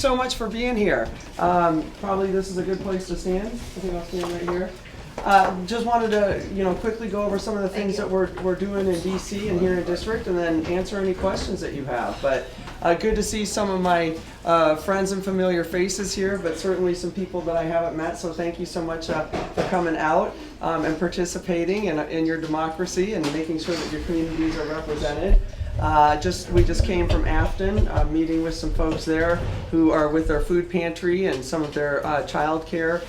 So much for being here. Probably this is a good place to stand. I think I'll stand right here. Just wanted to, quickly go over some of the things that we're doing in DC and here in district, and then answer any questions that you have. But good to see some of my friends and familiar faces here, but certainly some people that I haven't met. So thank you so much for coming out and participating in your democracy and making sure that your communities are represented. We just came from Afton, meeting with some folks there who are with their food pantry and some of their child care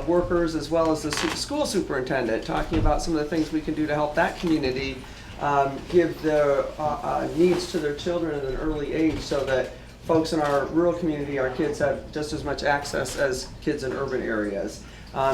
workers, as well as the school superintendent, talking about some of the things we can do to help that community give their needs to their children at an early age, so that folks in our rural community, our kids, have just as much access as kids in urban areas.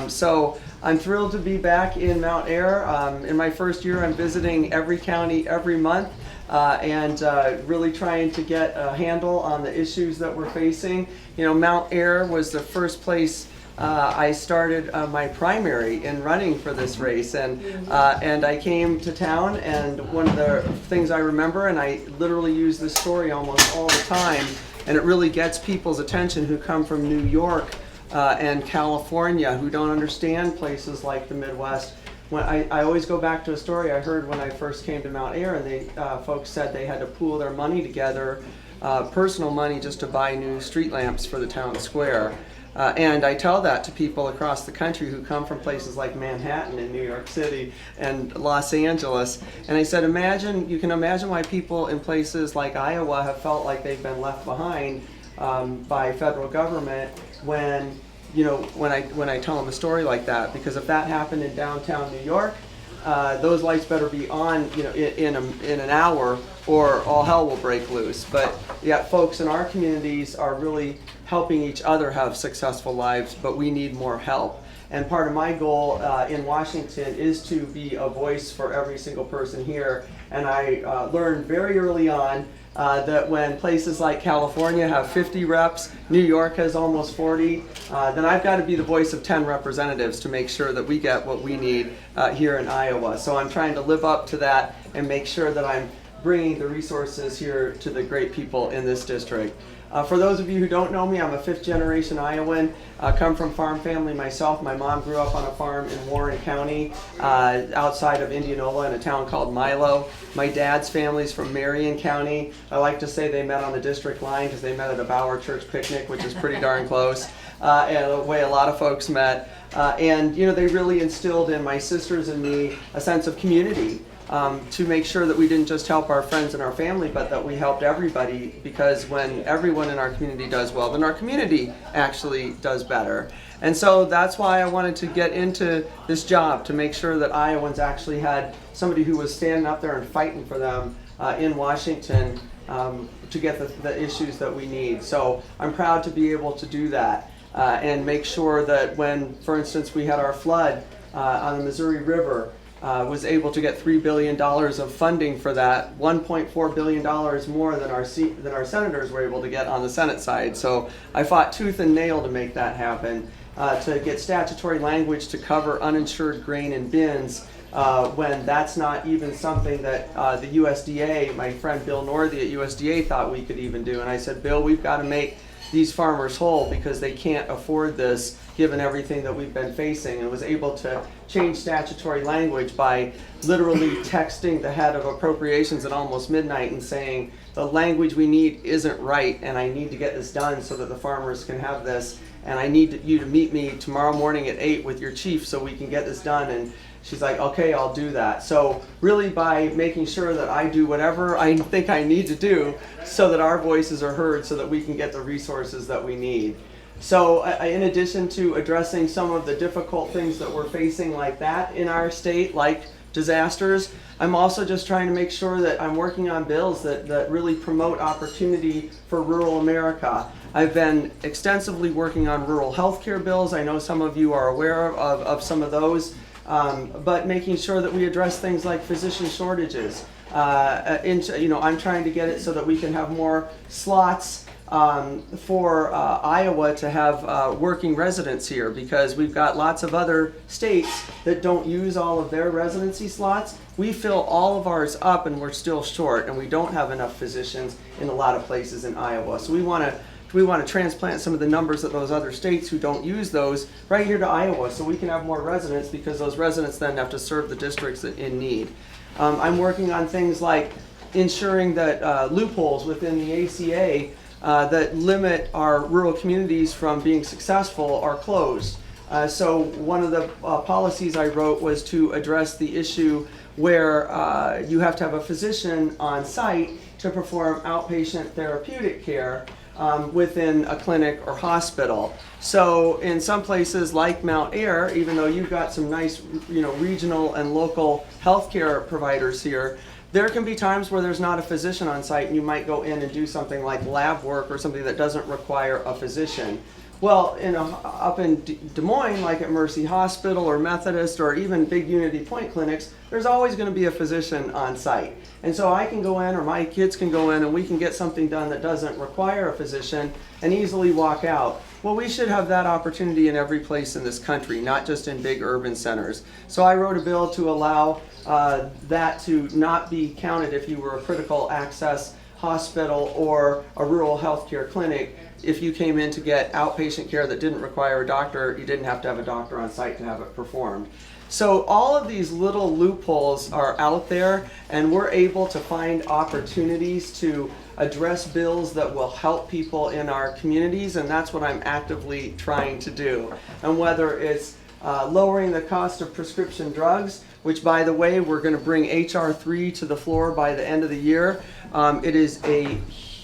So I'm thrilled to be back in Mount Ayr. In my first year, I'm visiting every county every month and really trying to get a handle on the issues that we're facing. Mount Ayr was the first place I started my primary in running for this race, and I came to town, and one of the things I remember, and I literally use this story almost all the time, and it really gets people's attention who come from New York and California, who don't understand places like the Midwest. When I always go back to a story I heard when I first came to Mount Ayr, and folks said they had to pool their money together, personal money, just to buy new street lamps for the town square. And I tell that to people across the country who come from places like Manhattan and New York City and Los Angeles. And I said, you can imagine why people in places like Iowa have felt like they've been left behind by federal government when I tell them a story like that. Because if that happened in downtown New York, those lights better be on in an hour, or all hell will break loose. But yet folks in our communities are really helping each other have successful lives, but we need more help. And part of my goal in Washington is to be a voice for every single person here. And I learned very early on that when places like California have 50 reps, New York has almost 40, then I've got to be the voice of 10 representatives to make sure that we get what we need here in Iowa. So I'm trying to live up to that and make sure that I'm bringing the resources here to the great people in this district. For those of you who don't know me, I'm a fifth-generation Iowan. Come from farm family myself. My mom grew up on a farm in Warren County, outside of Indianola, in a town called Milo. My dad's family's from Marion County. I like to say they met on the district line because they met at a Bauer Church picnic, which is pretty darn close, and the way a lot of folks met. And they really instilled in my sisters and me a sense of community. To make sure that we didn't just help our friends and our family, but that we helped everybody, because when everyone in our community does well, then our community actually does better. And so that's why I wanted to get into this job, to make sure that Iowans actually had somebody who was standing up there and fighting for them in Washington to get the issues that we need. So I'm proud to be able to do that and make sure that when, for instance, we had our flood on the Missouri River, was able to get $3 billion of funding for that, $1.4 billion more than our senators were able to get on the Senate side. So I fought tooth and nail to make that happen, to get statutory language to cover uninsured grain in bins, when that's not even something that the USDA, my friend Bill Northey at USDA, thought we could even do. And I said, Bill, we've got to make these farmers whole, because they can't afford this given everything that we've been facing, and was able to change statutory language by literally texting the head of appropriations at almost midnight and saying, the language we need isn't right, and I need to get this done so that the farmers can have this, and I need you to meet me tomorrow morning at 8 with your chief so we can get this done. And she's like, okay, I'll do that. So really, by making sure that I do whatever I think I need to do so that our voices are heard, so that we can get the resources that we need. So in addition to addressing some of the difficult things that we're facing like that in our state, like disasters, I'm also just trying to make sure that I'm working on bills that really promote opportunity for rural America. I've been extensively working on rural health care bills. I know some of you are aware of some of those. But making sure that we address things like physician shortages. I'm trying to get it so that we can have more slots for Iowa to have working residents here, because we've got lots of other states that don't use all of their residency slots. We fill all of ours up and we're still short, and we don't have enough physicians in a lot of places in Iowa. So we want to we want to transplant some of the numbers of those other states who don't use those right here to Iowa, so we can have more residents, because those residents then have to serve the districts in need. I'm working on things like ensuring that loopholes within the ACA that limit our rural communities from being successful are closed. So one of the policies I wrote was to address the issue where you have to have a physician on site to perform outpatient therapeutic care within a clinic or hospital. So in some places like Mount Ayr, even though you've got some nice, regional and local healthcare providers here, there can be times where there's not a physician on site, and you might go in and do something like lab work or something that doesn't require a physician. Well, up in Des Moines, like at Mercy Hospital or Methodist or even big Unity Point clinics, there's always going to be a physician on site. And so I can go in, or my kids can go in, and we can get something done that doesn't require a physician and easily walk out. Well, we should have that opportunity in every place in this country, not just in big urban centers. So I wrote a bill to allow that to not be counted if you were a critical access hospital or a rural healthcare clinic. If you came in to get outpatient care that didn't require a doctor, you didn't have to have a doctor on site to have it performed. So all of these little loopholes are out there, and we're able to find opportunities to address bills that will help people in our communities, and that's what I'm actively trying to do. And whether it's lowering the cost of prescription drugs, which, by the way, we're going to bring H.R. 3 to the floor by the end of the year. It is a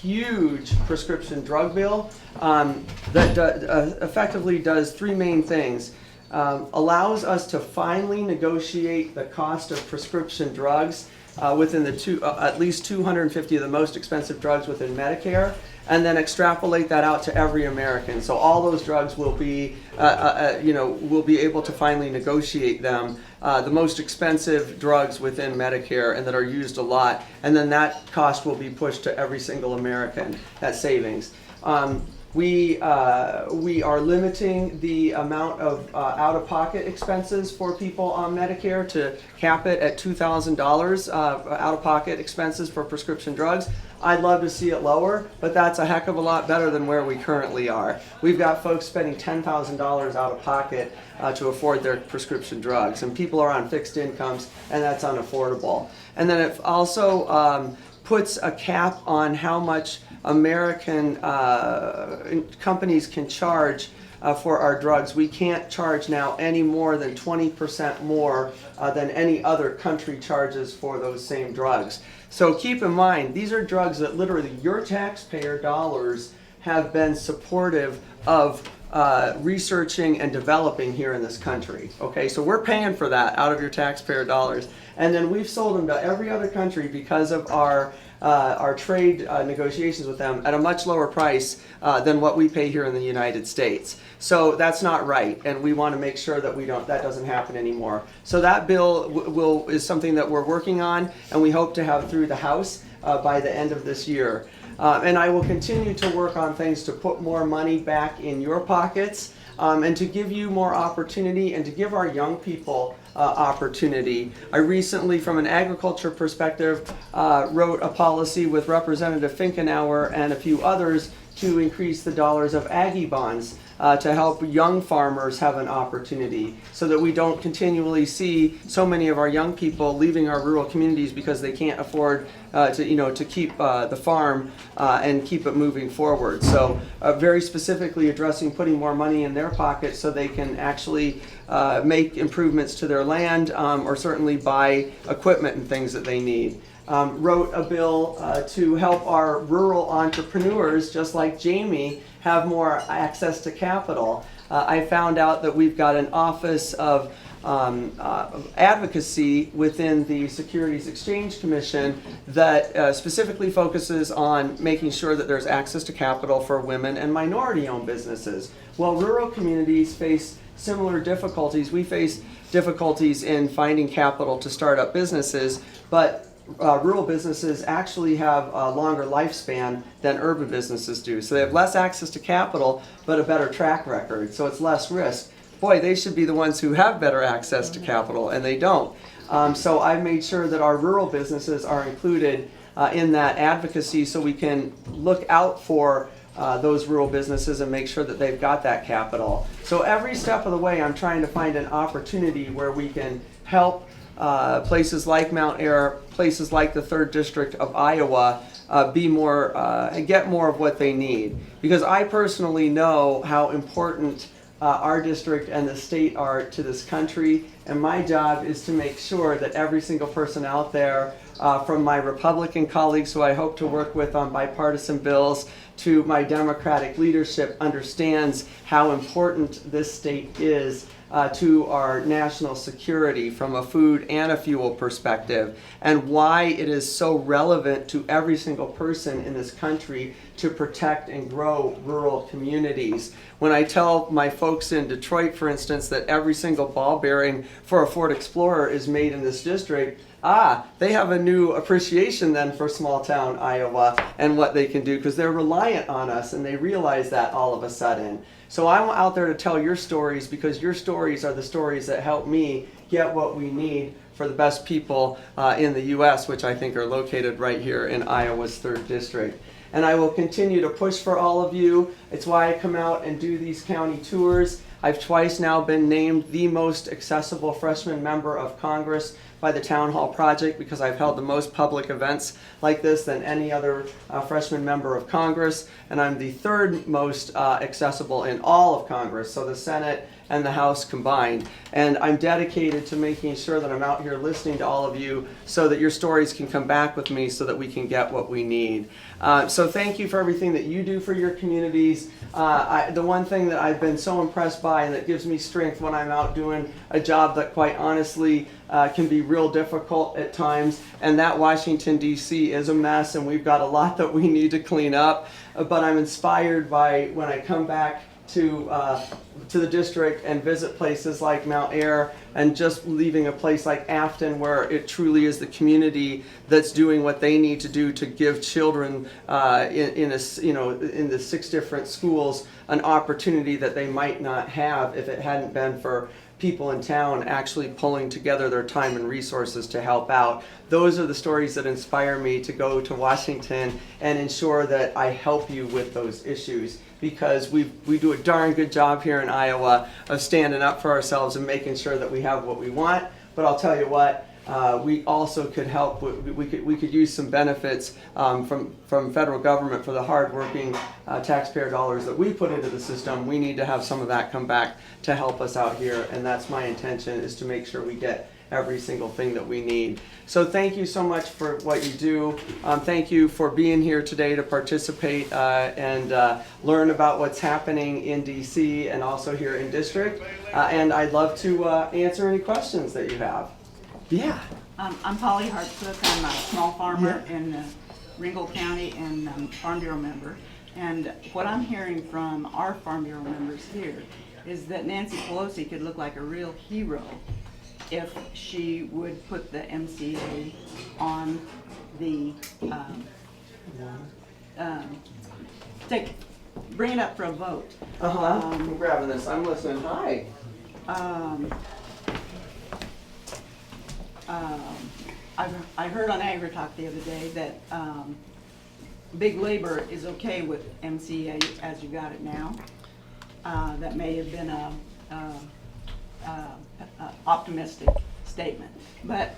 huge prescription drug bill that effectively does three main things. Allows us to finally negotiate the cost of prescription drugs within the at least 250 of the most expensive drugs within Medicare, and then extrapolate that out to every American. So all those drugs will be, we'll be able to finally negotiate them, the most expensive drugs within Medicare and that are used a lot, and then that cost will be pushed to every single American, that savings. We are limiting the amount of out-of-pocket expenses for people on Medicare to cap it at $2,000 out-of-pocket expenses for prescription drugs. I'd love to see it lower, but that's a heck of a lot better than where we currently are. We've got folks spending $10,000 out of pocket to afford their prescription drugs, and people are on fixed incomes, and that's unaffordable. And then it also puts a cap on how much American companies can charge for our drugs. We can't charge now any more than 20% more than any other country charges for those same drugs. So keep in mind, these are drugs that literally your taxpayer dollars have been supportive of researching and developing here in this country. Okay, so we're paying for that out of your taxpayer dollars, and then we've sold them to every other country because of our trade negotiations with them at a much lower price than what we pay here in the United States. So that's not right, and we want to make sure that that doesn't happen anymore. So that bill is something that we're working on, and we hope to have through the House by the end of this year. And I will continue to work on things to put more money back in your pockets, and to give you more opportunity, and to give our young people opportunity. I recently, from an agriculture perspective, wrote a policy with Representative Finkenauer and a few others to increase the dollars of Aggie bonds to help young farmers have an opportunity, so that we don't continually see so many of our young people leaving our rural communities because they can't afford to keep the farm and keep it moving forward. So very specifically addressing putting more money in their pockets so they can actually make improvements to their land, or certainly buy equipment and things that they need. Wrote a bill to help our rural entrepreneurs, just like Jamie, have more access to capital. I found out that we've got an office of advocacy within the Securities Exchange Commission that specifically focuses on making sure that there's access to capital for women and minority-owned businesses. Well, rural communities face similar difficulties. We face difficulties in finding capital to start up businesses, but rural businesses actually have a longer lifespan than urban businesses do. So they have less access to capital, but a better track record, so it's less risk. Boy, they should be the ones who have better access to capital, and they don't. So I've made sure that our rural businesses are included in that advocacy, so we can look out for those rural businesses and make sure that they've got that capital. So every step of the way, I'm trying to find an opportunity where we can help places like Mount Ayr, places like the 3rd District of Iowa, be more, get more of what they need. Because I personally know how important our district and the state are to this country, and my job is to make sure that every single person out there, from my Republican colleagues who I hope to work with on bipartisan bills, to my Democratic leadership, understands how important this state is to our national security from a food and a fuel perspective, and why it is so relevant to every single person in this country to protect and grow rural communities. When I tell my folks in Detroit, for instance, that every single ball bearing for a Ford Explorer is made in this district, they have a new appreciation then for small town Iowa and what they can do, because they're reliant on us and they realize that all of a sudden. So I'm out there to tell your stories, because your stories are the stories that help me get what we need for the best people in the U.S., which I think are located right here in Iowa's 3rd District. And I will continue to push for all of you. It's why I come out and do these county tours. I've twice now been named the most accessible freshman member of Congress by the Town Hall Project, because I've held the most public events like this than any other freshman member of Congress, and I'm the 3rd most accessible in all of Congress, so the Senate and the House combined. And I'm dedicated to making sure that I'm out here listening to all of you so that your stories can come back with me so that we can get what we need. So thank you for everything that you do for your communities. The one thing that I've been so impressed by and that gives me strength when I'm out doing a job that quite honestly can be real difficult at times, and that Washington, D.C. is a mess, and we've got a lot that we need to clean up. But I'm inspired by when I come back to the district and visit places like Mount Ayr, and just leaving a place like Afton where it truly is the community that's doing what they need to do to give children in the 6 different schools an opportunity that they might not have if it hadn't been for people in town actually pulling together their time and resources to help out. Those are the stories that inspire me to go to Washington and ensure that I help you with those issues, because we do a darn good job here in Iowa of standing up for ourselves and making sure that we have what we want. But I'll tell you what, we also could help. We could use some benefits from federal government for the hardworking taxpayer dollars that we put into the system. We need to have some of that come back to help us out here, and that's my intention, is to make sure we get every single thing that we need. So thank you so much for what you do. Thank you for being here today to participate and learn about what's happening in DC and also here in district. And I'd love to answer any questions that you have. Yeah. I'm Polly Hartsook. I'm a small farmer in Ringgold County and Farm Bureau member. And what I'm hearing from our Farm Bureau members here is that Nancy Pelosi could look like a real hero if she would put the MCA on the, bring it up for a vote. I'm grabbing this. I'm listening. Hi. I heard on Agri Talk the other day that big labor is okay with MCA as you got it now. That may have been a optimistic statement, but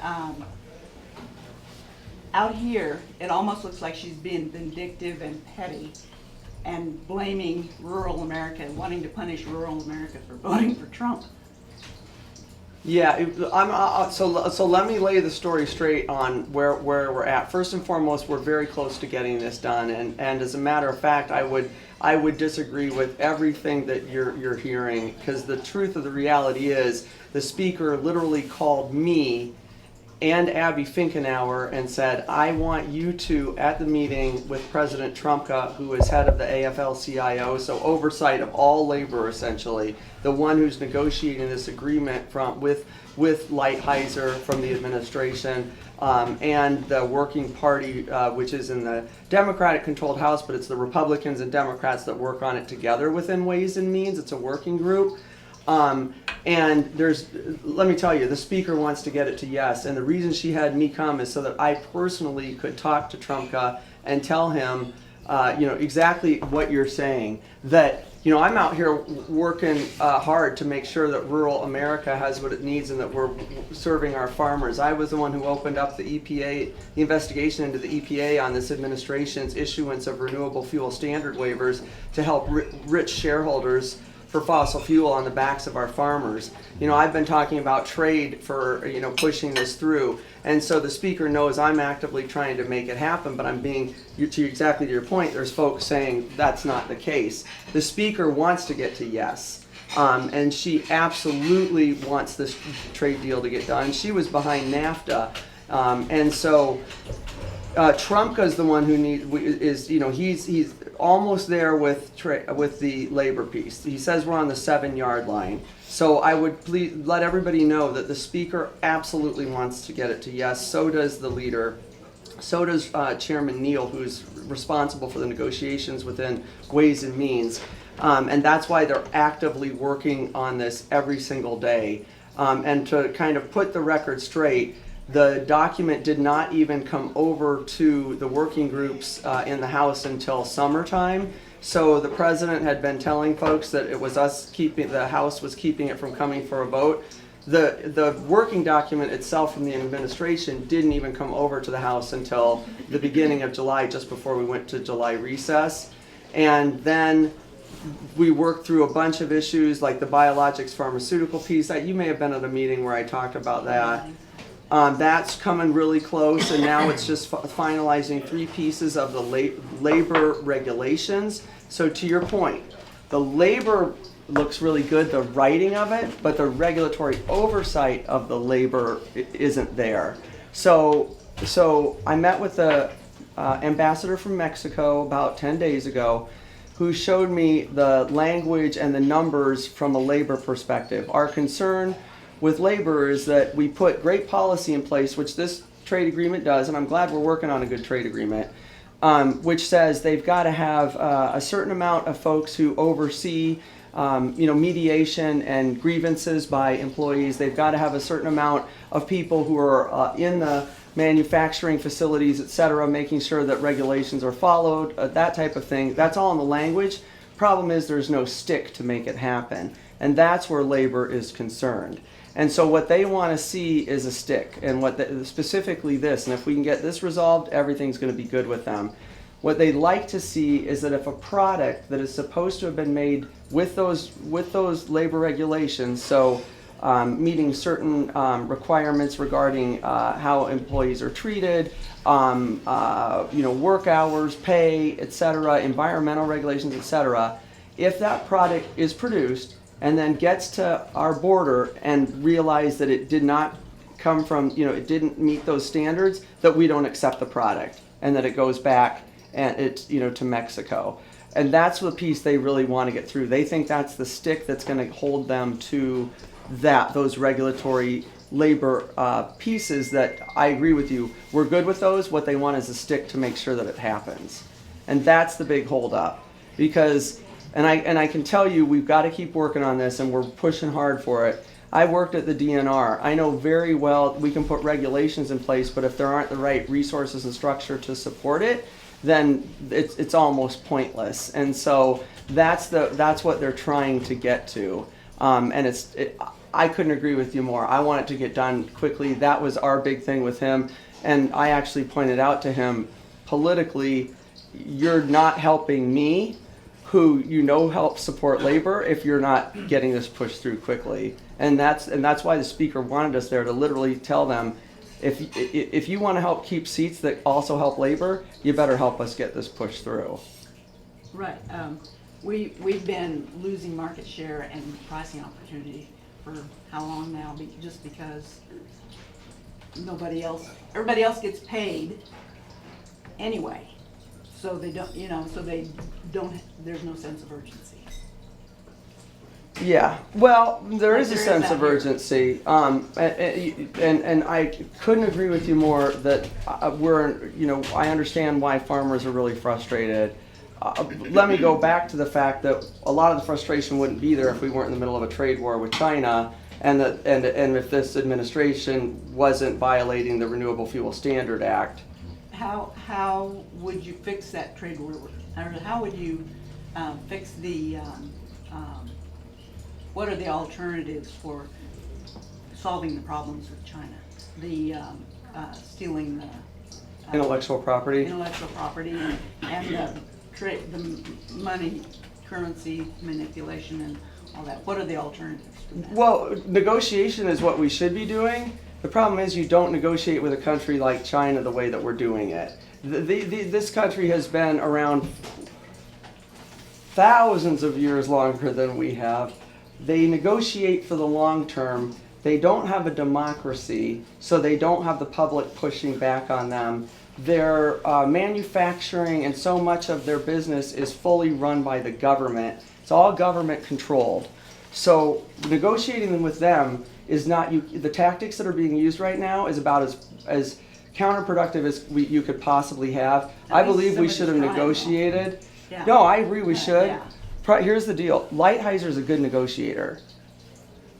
out here it almost looks like she's being vindictive and petty and blaming rural America, wanting to punish rural America for voting for Trump. Yeah, so let me lay the story straight on where we're at. First and foremost, we're very close to getting this done, and as a matter of fact, I would disagree with everything that you're hearing, because the truth of the reality is the speaker literally called me and Abby Finkenauer and said, I want you two at the meeting with President Trumka, who is head of the AFL-CIO, so oversight of all labor essentially, the one who's negotiating this agreement with Lighthizer from the administration, and the working party, which is in the Democratic-controlled House, but it's the Republicans and Democrats that work on it together within Ways and Means. It's a working group. And let me tell you, the speaker wants to get it to yes, and the reason she had me come is so that I personally could talk to Trumka and tell him exactly what you're saying, that I'm out here working hard to make sure that rural America has what it needs and that we're serving our farmers. I was the one who opened up the EPA, the investigation into the EPA on this administration's issuance of renewable fuel standard waivers to help rich shareholders for fossil fuel on the backs of our farmers. I've been talking about trade for, pushing this through. And so the speaker knows I'm actively trying to make it happen, but I'm being, exactly to your point, there's folks saying that's not the case. The speaker wants to get to yes. And she absolutely wants this trade deal to get done. She was behind NAFTA. And so Trumka's the one who he's almost there with the labor piece. He says we're on the 7-yard line. So I would please let everybody know that the speaker absolutely wants to get it to yes. So does the leader. So does Chairman Neal, who's responsible for the negotiations within Ways and Means. And that's why they're actively working on this every single day. And to kind of put the record straight, the document did not even come over to the working groups in the House until summertime. So the president had been telling folks that it was the House was keeping it from coming for a vote. The working document itself from the administration didn't even come over to the House until the beginning of July, just before we went to July recess. And then we worked through a bunch of issues like the biologics pharmaceutical piece. You may have been at a meeting where I talked about that. That's coming really close, and now it's just finalizing 3 pieces of the labor regulations. So to your point, the labor looks really good, the writing of it, but the regulatory oversight of the labor isn't there. So I met with the ambassador from Mexico about 10 days ago, who showed me the language and the numbers from a labor perspective. Our concern with labor is that we put great policy in place, which this trade agreement does, and I'm glad we're working on a good trade agreement, which says they've got to have a certain amount of folks who oversee mediation and grievances by employees. They've got to have a certain amount of people who are in the manufacturing facilities, et cetera, making sure that regulations are followed, that type of thing. That's all in the language. Problem is there's no stick to make it happen. And that's where labor is concerned. And so what they want to see is a stick, and specifically this. And if we can get this resolved, everything's going to be good with them. What they'd like to see is that if a product that is supposed to have been made with those labor regulations, so meeting certain requirements regarding how employees are treated, work hours, pay, etc., environmental regulations, etc., if that product is produced and then gets to our border and realize that it did not come from, it didn't meet those standards, that we don't accept the product and that it goes back and it's, to Mexico. And that's the piece they really want to get through. They think that's the stick that's going to hold them to those regulatory labor pieces that I agree with you. We're good with those. What they want is a stick to make sure that it happens. And that's the big holdup. Because And I can tell you we've got to keep working on this, and we're pushing hard for it. I worked at the DNR. I know very well we can put regulations in place, but if there aren't the right resources and structure to support it, then it's almost pointless. And so that's what they're trying to get to. I couldn't agree with you more. I want it to get done quickly. That was our big thing with him, and I actually pointed out to him politically, you're not helping me, who helps support labor, if you're not getting this pushed through quickly. And that's why the speaker wanted us there to literally tell them, if you want to help keep seats that also help labor, you better help us get this pushed through. Right. We've been losing market share and pricing opportunity for how long now? Just because everybody else gets paid anyway. So they don't, there's no sense of urgency. Yeah, well, there is a There is sense that of here. urgency, and I couldn't agree with you more that I understand why farmers are really frustrated. Let me go back to the fact that a lot of the frustration wouldn't be there if we weren't in the middle of a trade war with China, and if this administration wasn't violating the Renewable Fuel Standard Act. how would you fix that trade war? Or how would you fix the, what are the alternatives for solving the problems with China? The stealing the Intellectual property. intellectual property and the money, currency manipulation and all that. What are the alternatives to that? Well, negotiation is what we should be doing. The problem is you don't negotiate with a country like China the way that we're doing it. This country has been around thousands of years longer than we have. They negotiate for the long term. They don't have a democracy, so they don't have the public pushing back on them. Their manufacturing and so much of their business is fully run by the government. It's all government controlled. So negotiating with them is not, the tactics that are being used right now is about as counterproductive as you could possibly have. I believe we should have negotiated. Yeah. No, I agree we should. Yeah. Here's the deal. Lighthizer is a good negotiator.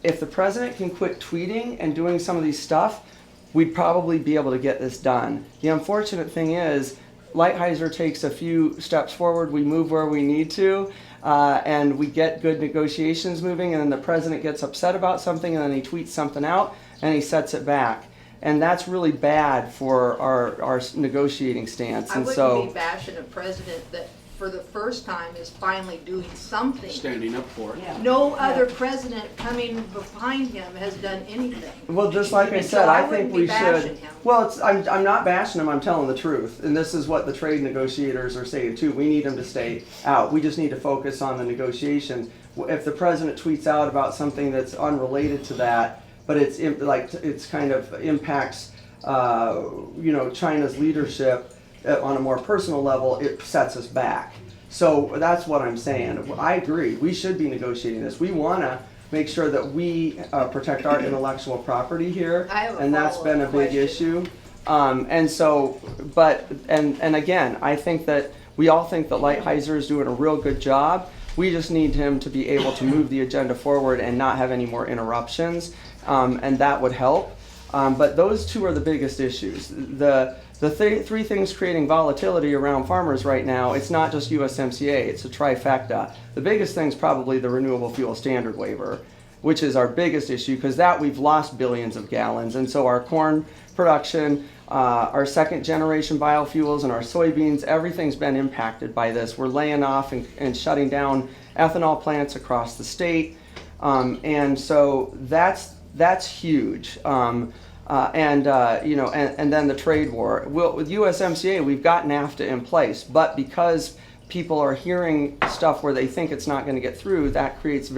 If the president can quit tweeting and doing some of these stuff, we'd probably be able to get this done. The unfortunate thing is, Lighthizer takes a few steps forward, we move where we need to, and we get good negotiations moving, and then the president gets upset about something, and then he tweets something out, and he sets it back. And that's really bad for our negotiating stance. I And wouldn't so, be bashing a president that for the first time is finally doing something. Standing up for it. Yeah. No other president coming behind him has done anything. well, just like I And so said, I wouldn't think be we bashing should. him. Well, I'm not bashing him. I'm telling the truth, and this is what the trade negotiators are saying too. We need him to stay out. We just need to focus on the negotiations. If the president tweets out about something that's unrelated to that, but it's kind of impacts, China's leadership on a more personal level, it sets us back. So that's what I'm saying. I agree. We should be negotiating this. We want to make sure that we protect our intellectual property here, I have a and that's been a follow-up big question. issue. And so, and again, I think that we all think that Lighthizer is doing a real good job. We just need him to be able to move the agenda forward and not have any more interruptions, and that would help. But those two are the biggest issues. The three things creating volatility around farmers right now, it's not just USMCA, it's a trifecta. The biggest thing is probably the Renewable Fuel Standard waiver, which is our biggest issue, because that we've lost billions of gallons. And so our corn production, our second generation biofuels, and our soybeans, everything's been impacted by this. We're laying off and shutting down ethanol plants across the state. And so that's huge. And then the trade war. With USMCA, we've got NAFTA in place, but because people are hearing stuff where they think it's not going to get through, that creates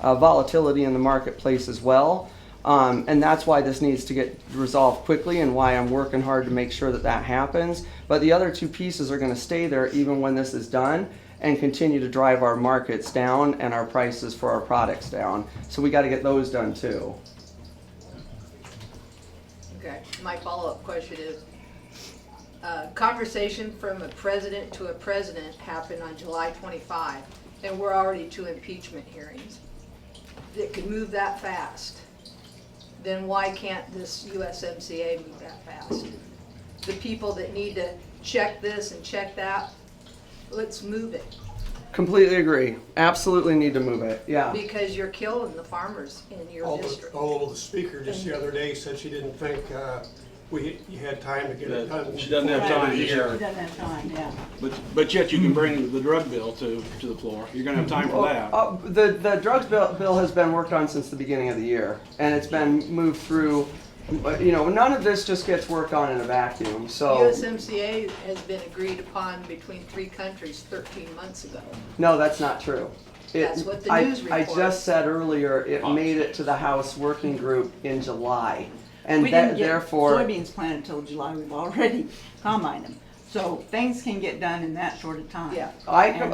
volatility in the marketplace as well. And that's why this needs to get resolved quickly, and why I'm working hard to make sure that that happens. But the other two pieces are going to stay there even when this is done, and continue to drive our markets down and our prices for our products down. So we got to get those done too. Okay, my follow-up question is, conversation from a president to a president happened on July 25, and we're already to impeachment hearings. That could move that fast. Then why can't this USMCA move that fast? The people that need to check this and check that, let's move it. Completely agree. Absolutely need to move it. Yeah. Because you're killing the farmers in your district. Although the speaker just the other day said she didn't think you had time to get it done. She doesn't have time He here. doesn't have time, yeah. But yet you can bring the drug bill to the floor. You're gonna have time for that. The drugs bill has been worked on since the beginning of the year, and it's been moved through. None of this just gets worked on in a vacuum. So USMCA has been agreed upon between 3 countries 13 months ago. no, that's not true. That's what the news I reports. just said earlier it made it to the House working group in July, and We didn't get therefore. soybeans planted until July, we've already combined them. So things can get done in that short of time. Yeah.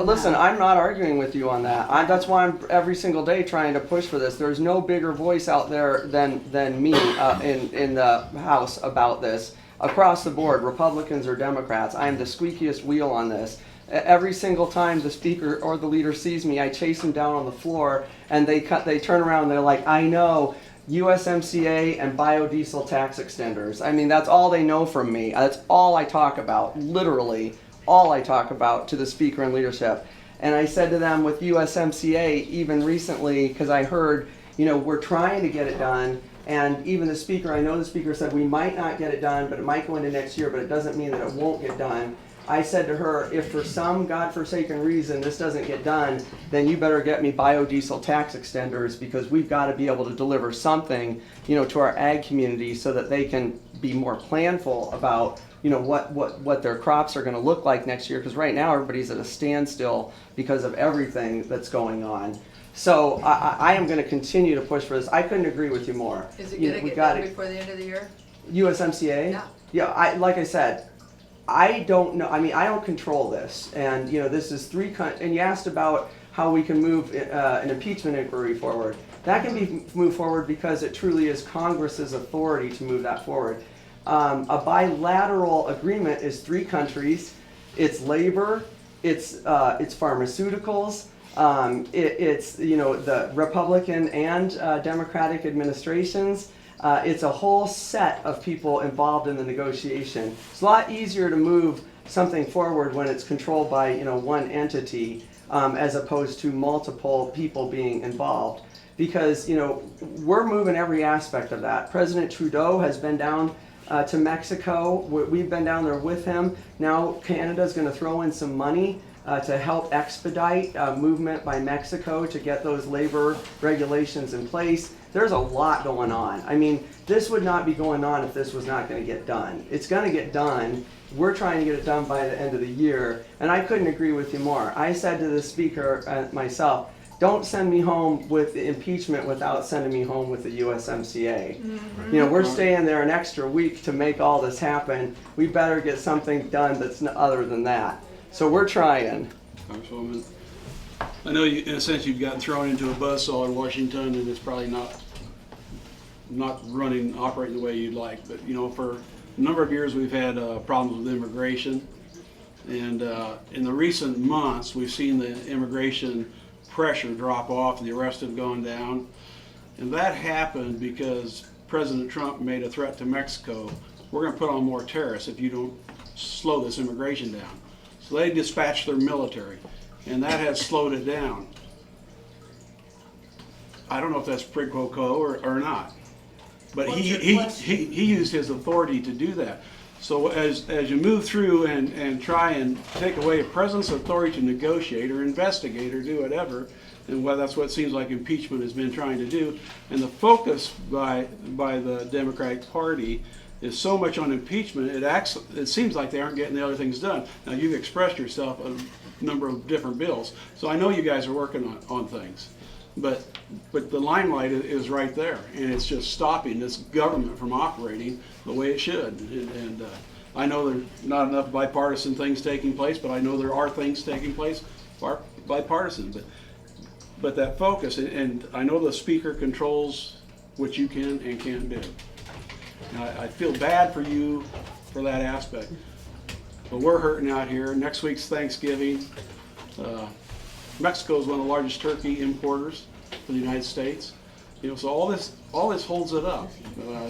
Listen, I'm not arguing with you on that. That's why I'm every single day trying to push for this. There's no bigger voice out there than me in the House about this. Across the board, Republicans or Democrats, I am the squeakiest wheel on this. Every single time the speaker or the leader sees me, I chase them down on the floor, and they turn around and they're like, I know. USMCA and biodiesel tax extenders. I mean, that's all they know from me. That's all I talk about, literally all I talk about to the speaker and leadership. And I said to them with USMCA even recently, because I heard, we're trying to get it done. And even the speaker, I know the speaker said we might not get it done, but it might go into next year, but it doesn't mean that it won't get done. I said to her, if for some godforsaken reason this doesn't get done, then you better get me biodiesel tax extenders, because we've got to be able to deliver something, to our ag community so that they can be more planful about, what their crops are going to look like next year. Because right now everybody's at a standstill because of everything that's going on. So I am going to continue to push for this. I couldn't agree with you more. Is it gonna get done before the end of the year? USMCA? Yeah. Yeah, like I said, I don't know. I mean, I don't control this, and this is and you asked about how we can move an impeachment inquiry forward. That can be moved forward because it truly is Congress's authority to move that forward. A bilateral agreement is 3 countries. It's labor, it's pharmaceuticals, it's the Republican and Democratic administrations. It's a whole set of people involved in the negotiation. It's a lot easier to move something forward when it's controlled by one entity as opposed to multiple people being involved. Because we're moving every aspect of that. President Trudeau has been down to Mexico. We've been down there with him. Now Canada's going to throw in some money to help expedite movement by Mexico to get those labor regulations in place. There's a lot going on. I mean, this would not be going on if this was not going to get done. It's going to get done. We're trying to get it done by the end of the year, and I couldn't agree with you more. I said to the speaker myself, don't send me home with the impeachment without sending me home with the USMCA. Mm-hmm. We're staying there an extra week to make all this happen. We better get something done that's other than that. So we're trying. Congresswoman, I know in a sense you've gotten thrown into a buzzsaw in Washington, and it's probably not operating the way you'd like. But for a number of years we've had problems with immigration, and in the recent months we've seen the immigration pressure drop off, the arrests have gone down, and that happened because President Trump made a threat to Mexico. We're going to put on more tariffs if you don't slow this immigration down. So they dispatched their military, and that has slowed it down. I don't know if that's quid pro quo or not, but he used his authority to do that. So as you move through and try and take away a president's authority to negotiate or investigate or do whatever, and that's what it seems like impeachment has been trying to do, and the focus by the Democratic Party is so much on impeachment, it seems like they aren't getting the other things done. Now, you've expressed yourself on a number of different bills, so I know you guys are working on things. But the limelight is right there, and it's just stopping this government from operating the way it should. And I know there's not enough bipartisan things taking place, but I know there are things taking place bipartisan. But that focus, and I know the speaker controls what you can and can't do. Now, I feel bad for you for that aspect, but we're hurting out here. Next week's Thanksgiving. Mexico is one of the largest turkey importers for the United States. So all this holds it up.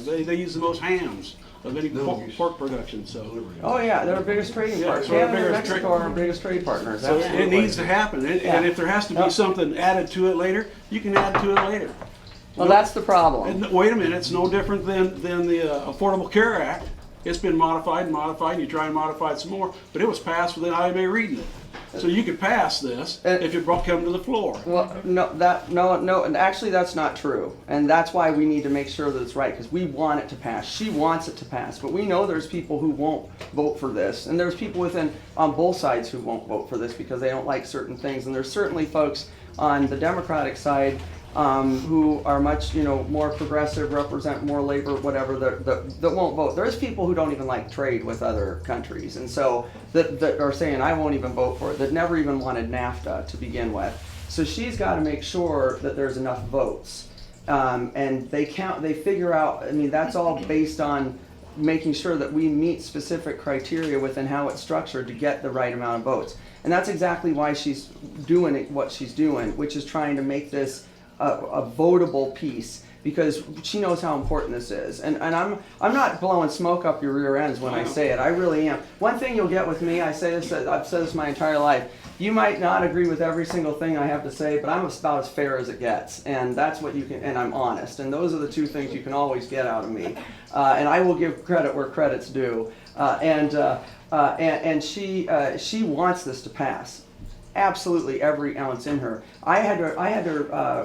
They use the most hams of any pork production. So. Oh yeah, they're our biggest trading partners. Canada and Mexico are our biggest trade partners. So it needs to happen, and if there has to be something added to it later, you can add to it later. Well, that's the problem. And wait a minute, it's no different than the Affordable Care Act. It's been modified, and you try and modify it some more, but it was passed without anybody reading it. So you could pass this if it come to the floor. Well, no, and actually that's not true. And that's why we need to make sure that it's right, because we want it to pass. She wants it to pass, but we know there's people who won't vote for this, and there's people on both sides who won't vote for this because they don't like certain things, and there's certainly folks on the Democratic side who are much more progressive, represent more labor, whatever, that won't vote. There's people who don't even like trade with other countries, and so that are saying I won't even vote for it, that never even wanted NAFTA to begin with. So she's got to make sure that there's enough votes, and they figure out. I mean, that's all based on making sure that we meet specific criteria within how it's structured to get the right amount of votes, and that's exactly why she's doing what she's doing, which is trying to make this a votable piece, because she knows how important this is. And I'm not blowing smoke up your rear ends when I say it. I really am. One thing you'll get with me, I've said this my entire life, you might not agree with every single thing I have to say, but I'm about as fair as it gets. And that's what you can, and I'm honest. And those are the two things you can always get out of me. And I will give credit where credit's due. And she wants this to pass. Absolutely every ounce in her. I had to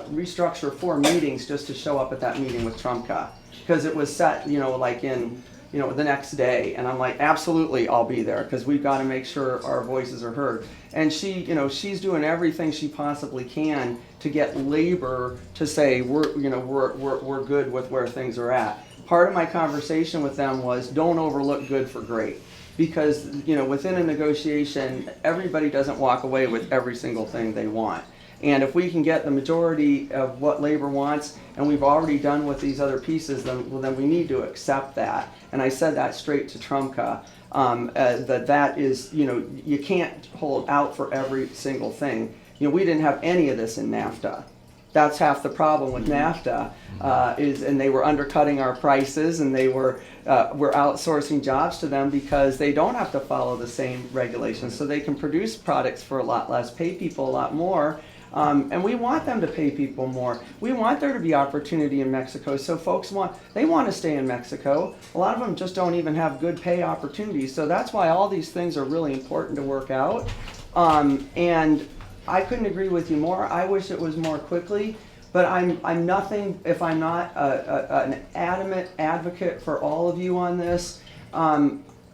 restructure 4 meetings just to show up at that meeting with Trumka, because it was set, like in, the next day. And I'm like, absolutely, I'll be there, because we've got to make sure our voices are heard. And she, she's doing everything she possibly can to get labor to say we're good with where things are at. Part of my conversation with them was, don't overlook good for great. Because, within a negotiation, everybody doesn't walk away with every single thing they want. And if we can get the majority of what labor wants, and we've already done with these other pieces, then we need to accept that. And I said that straight to Trumka, that is, you can't hold out for every single thing. We didn't have any of this in NAFTA. That's half the problem with NAFTA, and they were undercutting our prices, and we're outsourcing jobs to them because they don't have to follow the same regulations, so they can produce products for a lot less, pay people a lot more, and we want them to pay people more. We want there to be opportunity in Mexico, so folks want to stay in Mexico. A lot of them just don't even have good pay opportunities, so that's why all these things are really important to work out. And I couldn't agree with you more. I wish it was more quickly, but I'm nothing if I'm not an adamant advocate for all of you on this.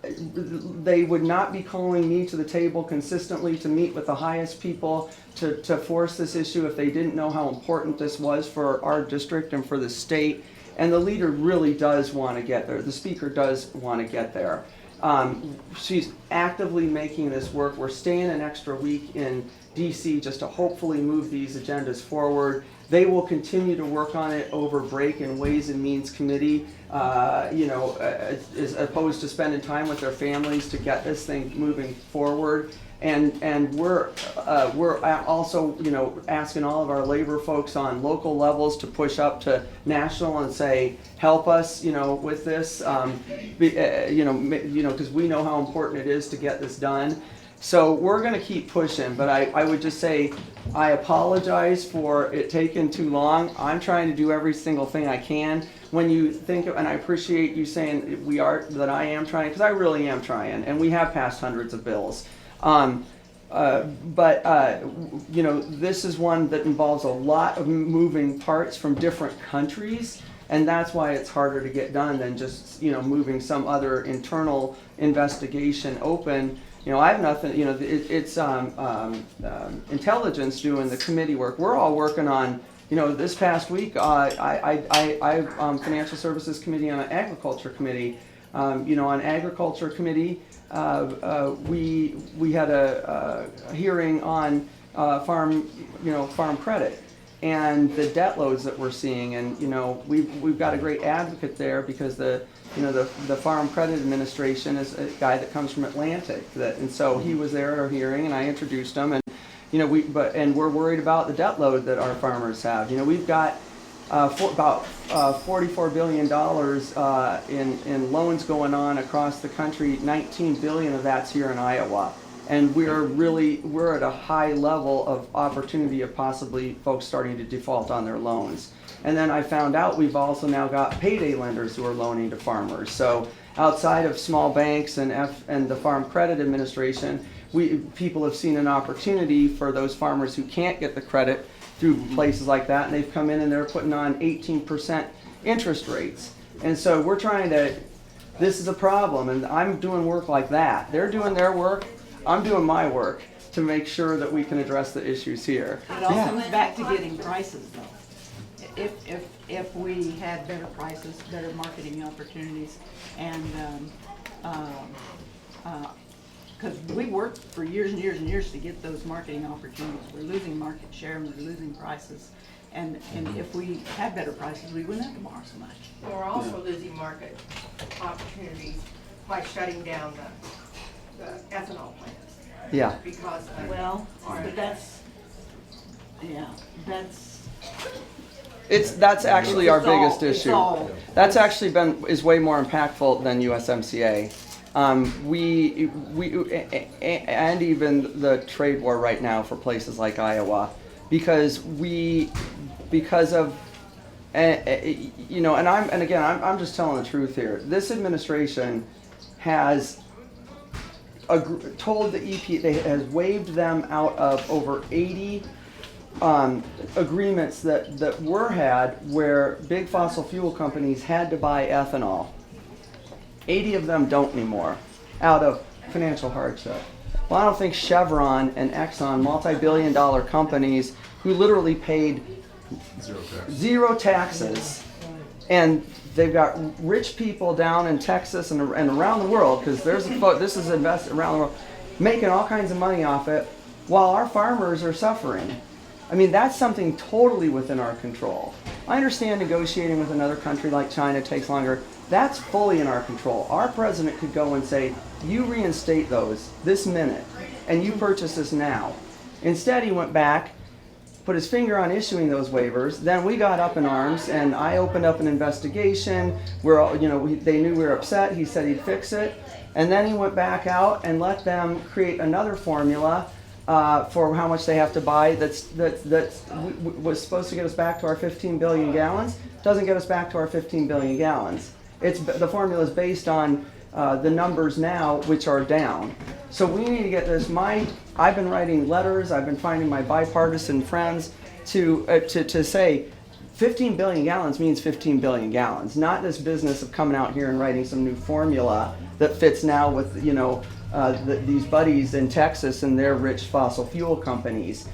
They would not be calling me to the table consistently to meet with the highest people to force this issue if they didn't know how important this was for our district and for the state. And the leader really does want to get there. The speaker does want to get there. She's actively making this work. We're staying an extra week in DC just to hopefully move these agendas forward. They will continue to work on it over break in Ways and Means Committee, as opposed to spending time with their families to get this thing moving forward. And we're also asking all of our labor folks on local levels to push up to national and say, help us with this, because we know how important it is to get this done. So we're going to keep pushing, but I would just say I apologize for it taking too long. I'm trying to do every single thing I can. When you think of, and I appreciate you saying that I am trying, because I really am trying, and we have passed hundreds of bills. This is one that involves a lot of moving parts from different countries, and that's why it's harder to get done than just moving some other internal investigation open. I have nothing. It's intelligence doing the committee work. We're all working on. This past week, I Financial Services Committee on an Agriculture Committee. On Agriculture Committee, we had a hearing on farm credit and the debt loads that we're seeing, and we've got a great advocate there because the Farm Credit Administration is a guy that comes from Atlantic, and so he was there at our hearing, and I introduced him, and we're worried about the debt load that our farmers have. We've got about $44 billion in loans going on across the country. 19 billion of that's here in Iowa. And we're at a high level of opportunity of possibly folks starting to default on their loans. And then I found out we've also now got payday lenders who are loaning to farmers. So outside of small banks and the Farm Credit Administration, people have seen an opportunity for those farmers who can't get the credit through places like that, and they've come in and they're putting on 18% interest rates. And so we're trying to, this is a problem, and I'm doing work like that. They're doing their work, I'm doing my work to make sure that we can address the issues here. It all comes back to getting prices though. If we had better prices, better marketing opportunities, and because we worked for years and years and years to get those marketing opportunities. We're losing market share and we're losing prices. And if we had better prices, we wouldn't have to borrow so much. We're also losing market opportunities by shutting down the ethanol plants. Yeah. Because of Well, our- but that's That's actually our It's all- biggest it's issue. all- That's actually is way more impactful than USMCA. We and even the trade war right now for places like Iowa, because of you know, and again I'm just telling the truth here. This administration has told the EP they has waived them out of over 80 agreements that were had where big fossil fuel companies had to buy ethanol. 80 of them don't anymore out of financial hardship. Well, I don't think Chevron and Exxon, multi-billion-dollar companies who literally paid zero taxes, and they've got rich people down in Texas and around the world, because this is invested around the world, making all kinds of money off it, while our farmers are suffering. I mean, that's something totally within our control. I understand negotiating with another country like China takes longer. That's fully in our control. Our president could go and say, you reinstate those this minute, and you purchase this now. Instead, he went back, put his finger on issuing those waivers. Then we got up in arms, and I opened up an investigation where, you know, they knew we were upset. He said he'd fix it. And then he went back out and let them create another formula for how much they have to buy that was supposed to get us back to our 15 billion gallons. Doesn't get us back to our 15 billion gallons. The formula is based on the numbers now, which are down. So we need to get this. I've been writing letters. I've been finding my bipartisan friends to say 15 billion gallons means 15 billion gallons, not this business of coming out here and writing some new formula that fits now with, you know, these buddies in Texas and their rich fossil fuel companies.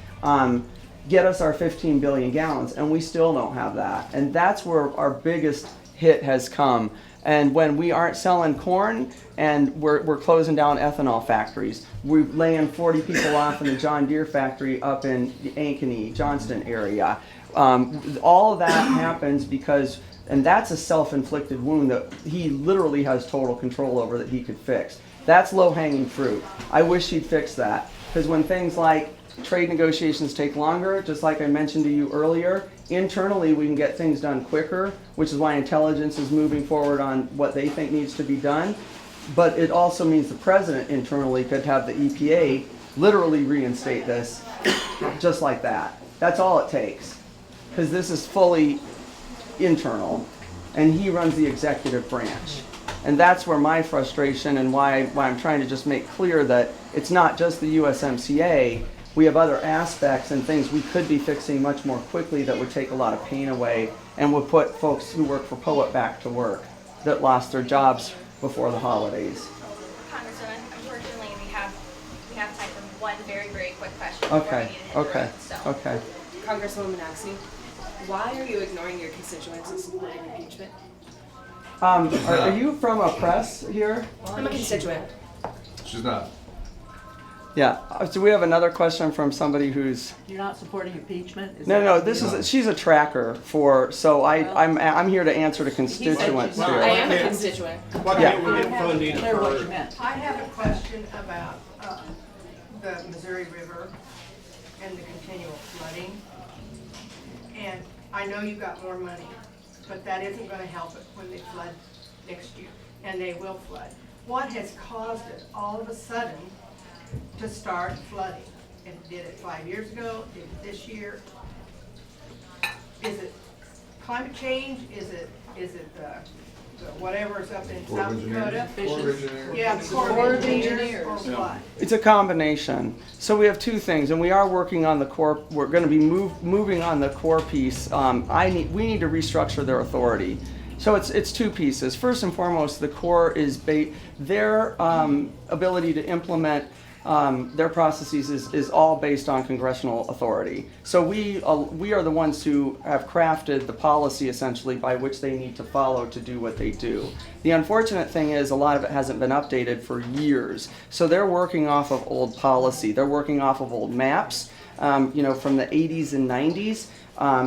Get us our 15 billion gallons, and we still don't have that. And that's where our biggest hit has come. And when we aren't selling corn and we're closing down ethanol factories, we're laying 40 people off in the John Deere factory up in the Ankeny, Johnston area. All of that happens because, and that's a self-inflicted wound that he literally has total control over that he could fix. That's low-hanging fruit. I wish he'd fix that, because when things like trade negotiations take longer, just like I mentioned to you earlier, internally we can get things done quicker, which is why intelligence is moving forward on what they think needs to be done. But it also means the president internally could have the EPA literally reinstate this just like that. That's all it takes, because this is fully internal, and he runs the executive branch. And that's where my frustration and why I'm trying to just make clear that it's not just the USMCA. We have other aspects and things we could be fixing much more quickly that would take a lot of pain away and would put folks who work for POET back to work that lost their jobs before the holidays. Congressman, unfortunately, we have time for one very, very quick question. Okay, okay, So. okay. Congresswoman Axne, why are you ignoring your constituents and supporting impeachment? Are you from a press here? I'm a constituent. She's not. Yeah. So we have another question from somebody who's. You're not supporting impeachment? Is No, that no. what This you- is she's a tracker for. So I'm here to answer to constituents not. here. I am a constituent. Why Yeah. can't we get funding Clear what you for, meant. I have a question about the Missouri River and the continual flooding. And I know you've got more money, but that isn't gonna help it when they flood next year, and they will flood. What has caused it all of a sudden to start flooding? And did it 5 years ago? Did it this year? Is it climate change? Is it the whatever's up in Corps of South Dakota? Engineers. Yeah, the Corps of Engineers or what? It's a combination. So we have two things, and we are working on the core. We're going to be moving on the core piece. We need to restructure their authority. So it's two pieces. First and foremost, the Corps is their ability to implement their processes is all based on congressional authority. So we are the ones who have crafted the policy essentially by which they need to follow to do what they do. The unfortunate thing is a lot of it hasn't been updated for years. So they're working off of old policy. They're working off of old maps, from the 80s and 90s.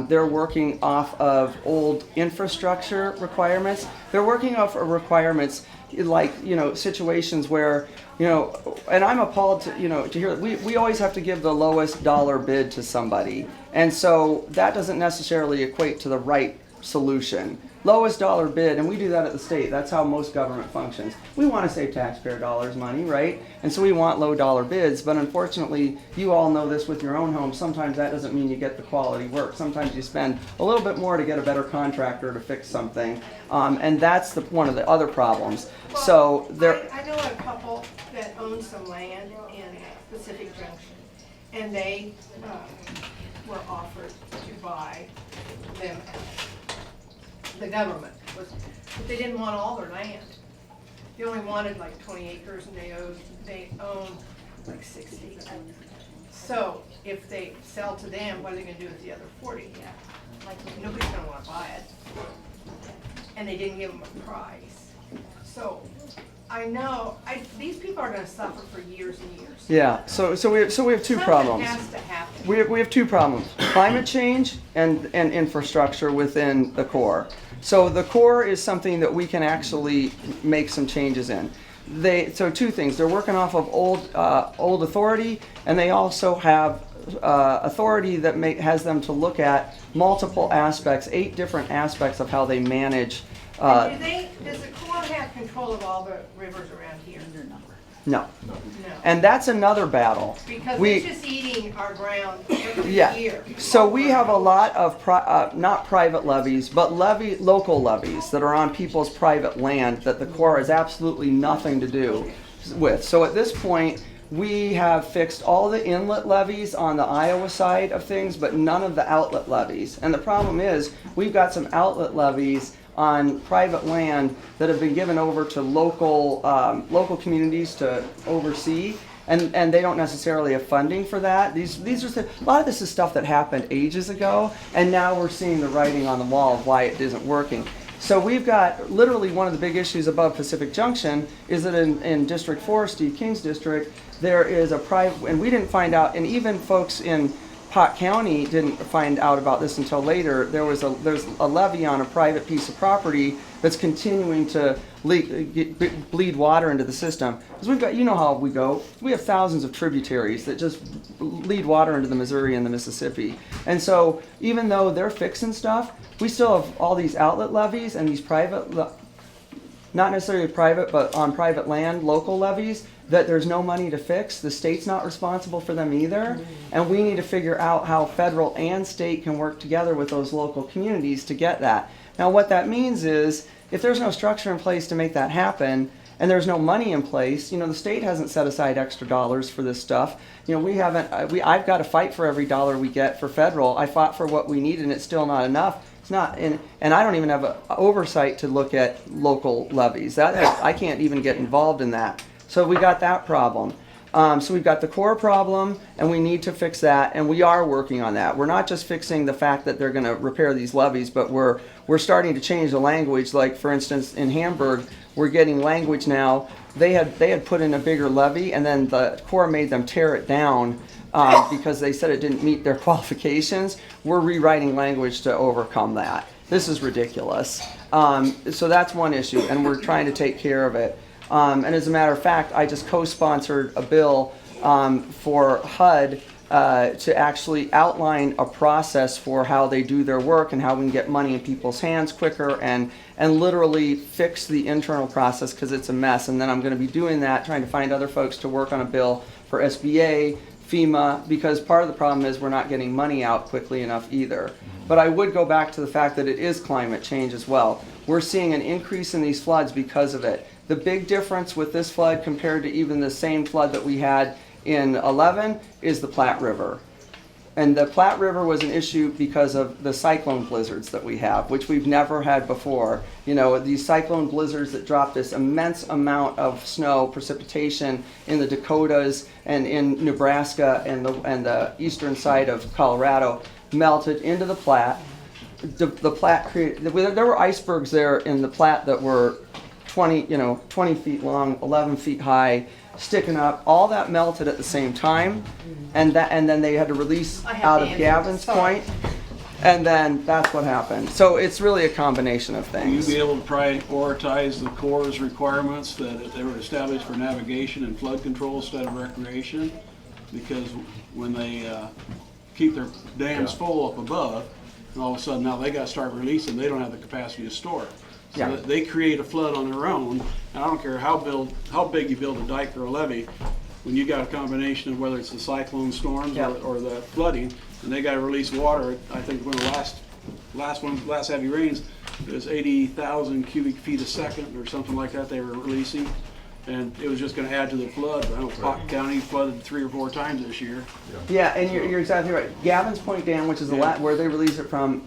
They're working off of old infrastructure requirements. They're working off of requirements like, situations where, and I'm appalled to, to hear, we always have to give the lowest dollar bid to somebody. And so that doesn't necessarily equate to the right solution. Lowest dollar bid, and we do that at the state. That's how most government functions. We want to save taxpayer dollars money, right? And so we want low dollar bids, but unfortunately, you all know this with your own home. Sometimes that doesn't mean you get the quality work. Sometimes you spend a little bit more to get a better contractor to fix something, and that's one of the other problems. Well, So there. I know a couple that own some land in Pacific Junction, and they were offered to buy them. The government was, but they didn't want all their land. They only wanted like 20 acres, and they own like 60. So if they sell to them, what are they going to do with the other 40? Like nobody's going to want to buy it, and they didn't give them a price. So I know these people are going to suffer for years and years. Yeah. So we have two problems. Something has to happen. We have two problems: climate change and infrastructure within the core. So the core is something that we can actually make some changes in. So two things: they're working off of old authority, and they also have authority that has them to look at multiple aspects, 8 different aspects of how they manage. And does the Corps have control of all the rivers around here? No. No. And that's another battle. Because it's just eating our ground every Yeah. year. So we have a lot of not private levies, but local levies that are on people's private land that the Corps has absolutely nothing to do with. So at this point, we have fixed all the inlet levies on the Iowa side of things, but none of the outlet levies. And the problem is, we've got some outlet levies on private land that have been given over to local communities to oversee, and they don't necessarily have funding for that. These are a lot of this is stuff that happened ages ago, and now we're seeing the writing on the wall of why it isn't working. So we've got literally one of the big issues above Pacific Junction is that in District 4, Steve King's district, there is a private, and we didn't find out, and even folks in Pot County didn't find out about this until later. There's a levee on a private piece of property that's continuing to bleed water into the system. Because we've got, how we go. We have thousands of tributaries that just lead water into the Missouri and the Mississippi. And so even though they're fixing stuff, we still have all these outlet levees and these private, not necessarily private, but on private land, local levees, that there's no money to fix. The state's not responsible for them either. And we need to figure out how federal and state can work together with those local communities to get that. Now what that means is, if there's no structure in place to make that happen, and there's no money in place, the state hasn't set aside extra dollars for this stuff. I've got to fight for every dollar we get for federal. I fought for what we need, and it's still not enough. It's not, and I don't even have an oversight to look at local levies. I can't even get involved in that. So we got that problem. So we've got the core problem, and we need to fix that, and we are working on that. We're not just fixing the fact that they're going to repair these levees, but we're starting to change the language. Like, for instance, in Hamburg, we're getting language now. They had put in a bigger levee, and then the Corps made them tear it down because they said it didn't meet their qualifications. We're rewriting language to overcome that. This is ridiculous. So that's one issue, and we're trying to take care of it. And as a matter of fact, I just co-sponsored a bill for HUD to actually outline a process for how they do their work and how we can get money in people's hands quicker and literally fix the internal process because it's a mess. And then I'm going to be doing that, trying to find other folks to work on a bill for SBA, FEMA, because part of the problem is we're not getting money out quickly enough either. But I would go back to the fact that it is climate change as well. We're seeing an increase in these floods because of it. The big difference with this flood compared to even the same flood that we had in 11 is the Platte River. And the Platte River was an issue because of the cyclone blizzards that we have, which we've never had before. These cyclone blizzards that drop this immense amount of snow precipitation in the Dakotas and in Nebraska and the eastern side of Colorado melted into the Platte. The Platte there were icebergs there in the Platte that were 20 feet long, 11 feet high, sticking up. All that melted at the same time, and then they had to release out of Gavin's Point. And then that's what happened. So it's really a combination of Will you things. be able to prioritize the Corps' requirements that they were established for navigation and flood control instead of recreation? Because when they keep their dams full up above, and all of a sudden now they gotta start releasing, they don't have the capacity to store it. So Yeah. they create a flood on their own, and I don't care how big you build a dike or a levee, when you got a combination of whether it's the cyclone storms Yeah. or the flooding, and they gotta release water. I think when the last heavy rains, it was 80,000 cubic feet a second or something like that they were releasing. And it was just gonna add to the flood. I know Cotton County flooded 3 or 4 times this year. Yeah, and you're exactly right. Gavin's Point Dam, which is where they release it from,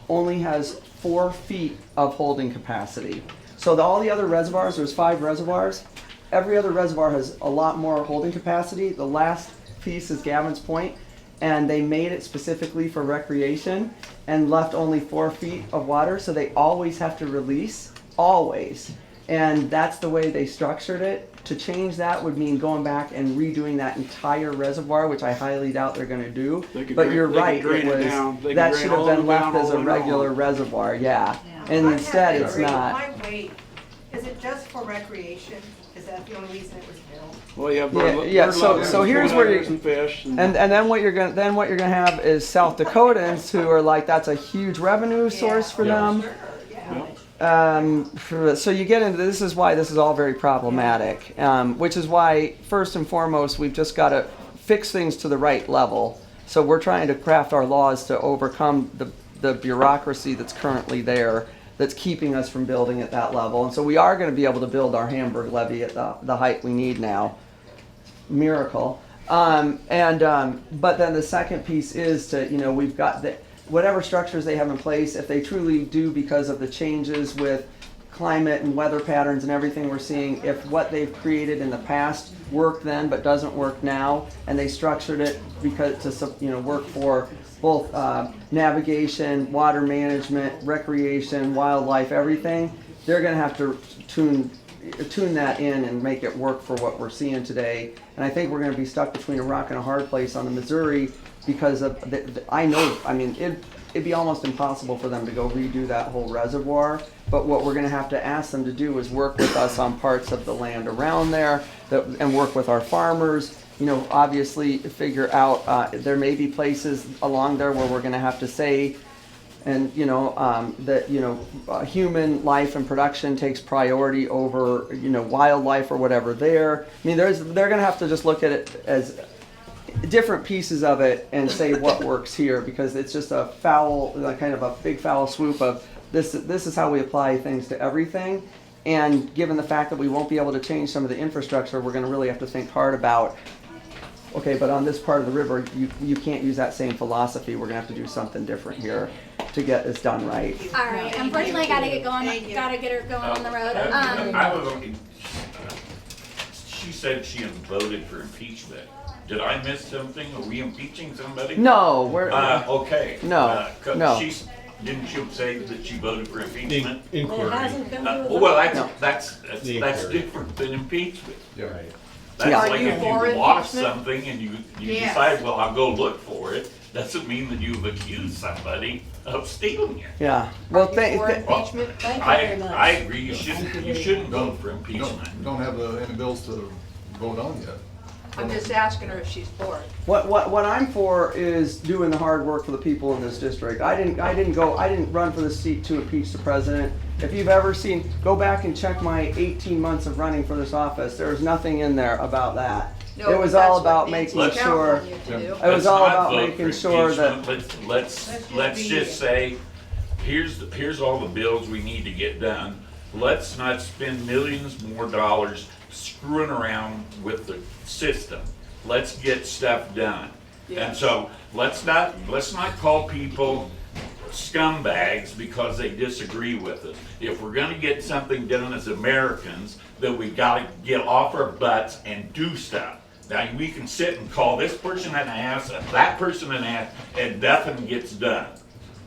only has 4 feet of holding capacity. So all the other reservoirs, there's 5 reservoirs. Every other reservoir has a lot more holding capacity. The last piece is Gavin's Point, and they made it specifically for recreation and left only 4 feet of water, so they always have to release, always. And that's the way they structured it. To change that would mean going back and redoing that entire reservoir, which I highly doubt they're gonna do. But you're right, it was, that should have been left as a regular reservoir, yeah. And instead, it's not. My weight, is it just for recreation? Is that the only reason it was built? Well, you have So here's where you and fish. and then what you're gonna have is South Dakotans who are like, that's a huge revenue source for them. So you get into this is why this is all very problematic, which is why first and foremost we've just got to fix things to the right level. So we're trying to craft our laws to overcome the bureaucracy that's currently there, that's keeping us from building at that level. And so we are going to be able to build our Hamburg levee at the height we need now. Miracle. But then the second piece is to, we've got whatever structures they have in place, if they truly do, because of the changes with climate and weather patterns and everything we're seeing, if what they've created in the past worked then but doesn't work now, and they structured it because to work for both navigation, water management, recreation, wildlife, everything, they're going to have to tune that in and make it work for what we're seeing today. And I think we're going to be stuck between a rock and a hard place on the Missouri because of it'd be almost impossible for them to go redo that whole reservoir. But what we're going to have to ask them to do is work with us on parts of the land around there and work with our farmers. Obviously figure out there may be places along there where we're going to have to say, and that human life and production takes priority over wildlife or whatever there. I mean, they're going to have to just look at it as different pieces of it and say what works here, because it's just a kind of a big foul swoop of this is how we apply things to everything. And given the fact that we won't be able to change some of the infrastructure, we're going to really have to think hard about, okay, but on this part of the river, you can't use that same philosophy. We're going to have to do something different here to get this done right. All right, unfortunately, I gotta get going. Gotta get her going on the road. I was only, she said she had voted for impeachment. Did I miss something? Are we impeaching somebody? No, we're okay. No, no. Didn't you say that she voted for impeachment? Inquiry. That's different than impeachment. Yeah, right. That's Yeah. like Are you if for you lost impeachment? something and you Yes. decide, well, I'll go look for it. Doesn't mean that you've accused somebody of stealing it. Yeah. Well, For impeachment? I agree. You shouldn't vote for impeachment. Don't have any bills to vote on yet. I'm just asking her if she's for it. What I'm for is doing the hard work for the people in this district. I didn't run for the seat to impeach the president. If you've ever seen, go back and check my 18 months of running for this office. There was nothing in there about that. No, It was but all that's what about Nancy's making sure. counting you to do. It was all Let's not about vote making for sure that. impeachment. Let's just say, here's all the bills we need to get done. Let's not spend millions more dollars screwing around with the system. Let's get stuff done. And so let's not call people scumbags because they disagree with us. If we're gonna get something done as Americans, then we gotta get off our butts and do stuff. Now, we can sit and call this person an ass and that person an ass, and nothing gets done.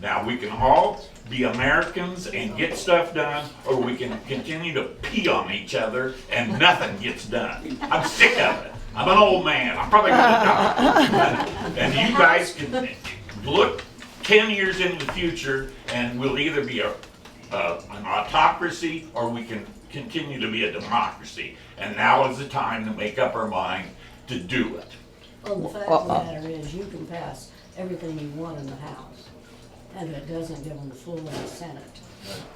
Now, we can all be Americans and get stuff done, or we can continue to pee on each other and nothing gets done. I'm sick of it. I'm an old man. I'm probably gonna die. And you guys can look 10 years into the future, and we'll either be an autocracy or we can continue to be a democracy. And now is the time to make up our mind to do it. Well, the fact of the matter is, you can pass everything you want in the House, and if it doesn't go on the floor in the Senate.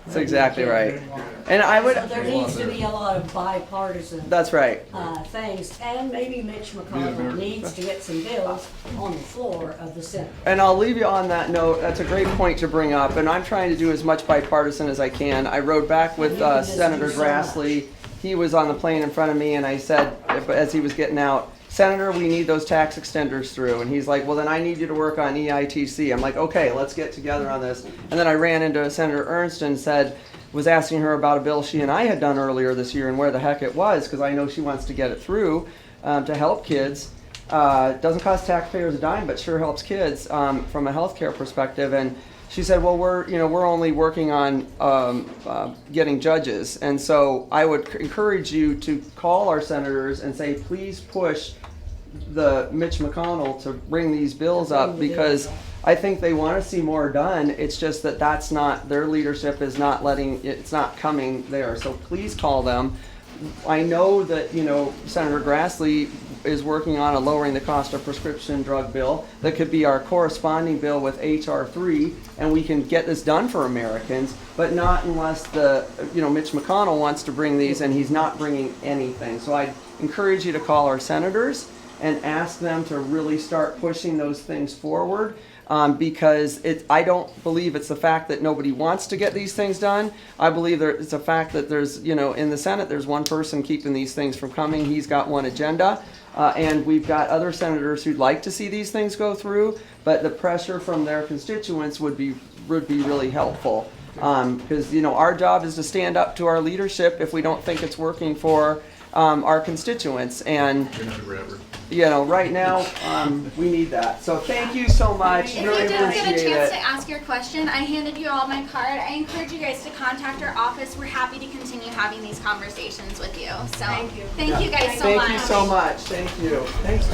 That's exactly right. And I would, So there needs to be a lot of bipartisan. that's right. Things, and maybe Mitch McConnell needs to get some bills on the floor of the Senate. And I'll leave you on that note. That's a great point to bring up, and I'm trying to do as much bipartisan as I can. I rode back with Senator Grassley. He was on the plane in front of me, and I said, as he was getting out, Senator, we need those tax extenders through. And he's like, well, then I need you to work on EITC. I'm like, okay, let's get together on this. And then I ran into Senator Ernst and was asking her about a bill she and I had done earlier this year and where the heck it was, because I know she wants to get it through to help kids. Doesn't cost taxpayers a dime, but sure helps kids from a healthcare perspective. And she said, well, we're only working on getting judges. And so I would encourage you to call our senators and say, please push the Mitch McConnell to bring these bills up, because I think they want to see more done. It's just that that's not, their leadership is not it's not coming there. So please call them. I know that, Senator Grassley is working on a lowering the cost of prescription drug bill that could be our corresponding bill with HR 3, and we can get this done for Americans, but not unless Mitch McConnell wants to bring these, and he's not bringing anything. So I'd encourage you to call our senators and ask them to really start pushing those things forward. Because I don't believe it's the fact that nobody wants to get these things done. I believe it's a fact that there's, in the Senate, there's one person keeping these things from coming. He's got one agenda. And we've got other senators who'd like to see these things go through, but the pressure from their constituents would be really helpful. Because, our job is to stand up to our leadership if we don't think it's working for our constituents. And right now, we need that. So thank you so much. If Really you didn't appreciate get a chance it. to ask your question, I handed you all my card. I encourage you guys to contact our office. We're happy to continue having these conversations with you. So Thank you. Thank you guys so Thank much. you so much. Thank you. Thanks.